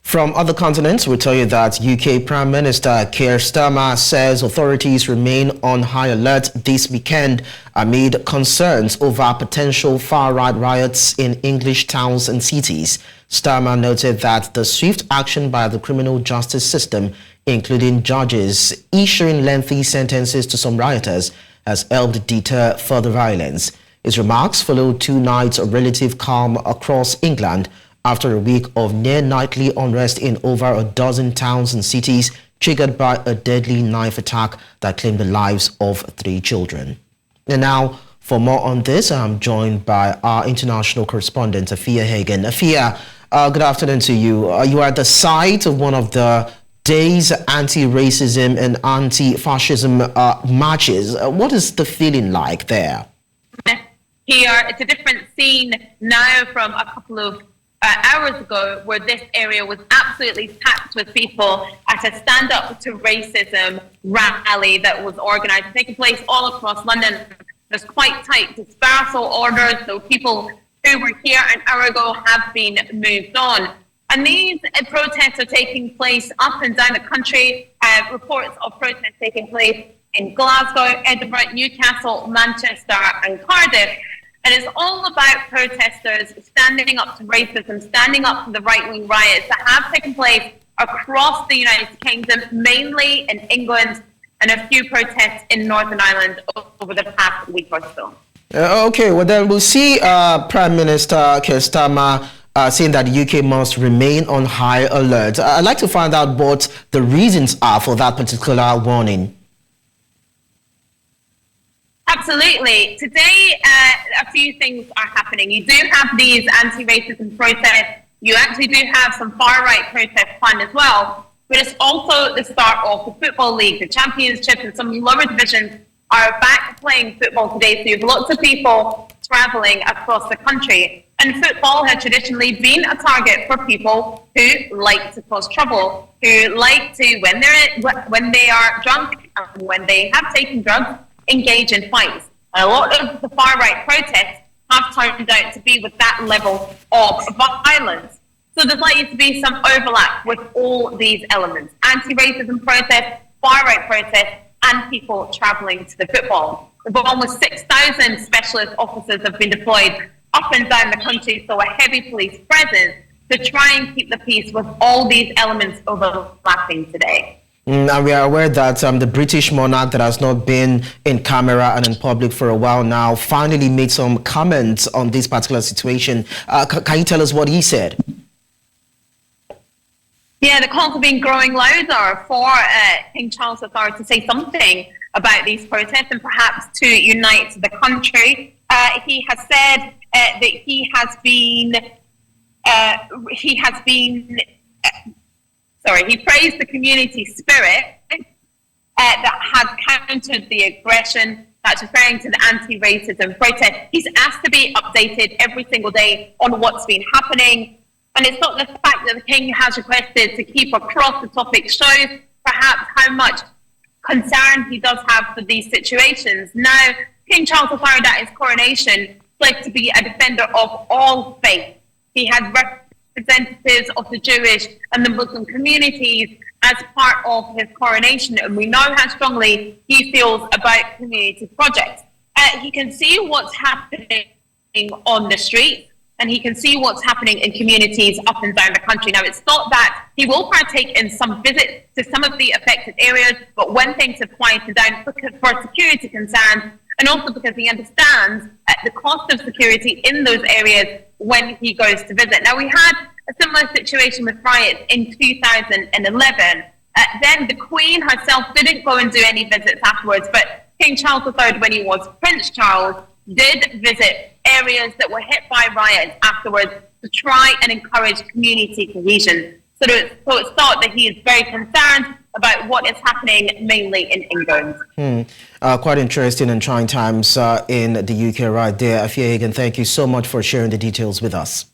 From other continents, we'll tell you that UK Prime Minister Keir Starmer says authorities remain on high alert this weekend amid concerns over potential far-right riots in English towns and cities. Starmer noted that the swift action by the criminal justice system, including judges issuing lengthy sentences to some rioters, has helped deter further violence. His remarks followed 2 nights of relative calm across England after a week of near-nightly unrest in over a dozen towns and cities, triggered by a deadly knife attack that claimed the lives of 3 children. And now, for more on this, I'm joined by our international correspondent, Afua Hagan. Afua, good afternoon to you. You are at the site of one of the day's anti-racism and anti-fascism marches. What is the feeling like there? Here, it's a different scene now from a couple of hours ago, where this area was absolutely packed with people at a stand up to racism rally that was organised, taking place all across London. There's quite tight dispersal orders, so people who were here an hour ago have been moved on. And these protests are taking place up and down the country. Reports of protests taking place in Glasgow, Edinburgh, Newcastle, Manchester and Cardiff. And it's all about protesters standing up to racism, standing up to the right-wing riots that have taken place across the United Kingdom, mainly in England, and a few protests in Northern Ireland over the past week or so. Okay, well then we'll see Prime Minister Keir Starmer saying that the UK must remain on high alert. I'd like to find out what the reasons are for that particular warning. Absolutely. Today, a few things are happening. You do have these anti-racism protests. You actually do have some far-right protests planned as well. But it's also the start of the Football League. The Championship and some lower divisions are back playing football today. So you have lots of people travelling across the country. And football has traditionally been a target for people who like to cause trouble, who like to, when they are drunk and when they have taken drugs, engage in fights. And a lot of the far-right protests have turned out to be with that level of violence. So there's likely to be some overlap with all these elements: anti-racism protests, far-right protests, and people travelling to the football. Almost 6,000 specialist officers have been deployed up and down the country, so a heavy police presence to try and keep the peace with all these elements overlapping today. And we are aware that the British Monarch, that has not been in camera and in public for a while now, finally made some comments on this particular situation. Can you tell us what he said? Yeah, the calls have been growing louder for King Charles III to say something about these protests and perhaps to unite the country. He has said that he praised the community spirit that has countered the aggression. That's referring to the anti-racism protest. He's asked to be updated every single day on what's been happening. And it's not the fact that the King has requested to keep across the topic shows perhaps how much concern he does have for these situations. Now, King Charles III at his coronation pledged to be a defender of all faiths. He had representatives of the Jewish and the Muslim communities as part of his coronation, and we know how strongly he feels about community projects. He can see what's happening on the streets, and he can see what's happening in communities up and down the country. Now, it's not that he will partake in some visits to some of the affected areas, but when things have quieted down for security concerns, and also because he understands the cost of security in those areas when he goes to visit. Now, we had a similar situation with riots in 2011. Then the Queen herself didn't go and do any visits afterwards, but King Charles III, when he was Prince Charles, did visit areas that were hit by riots afterwards to try and encourage community cohesion. So it's thought that he is very concerned about what is happening mainly in England. Quite interesting and trying times in the UK right there. Afua Hagan, thank you so much for sharing the details with us.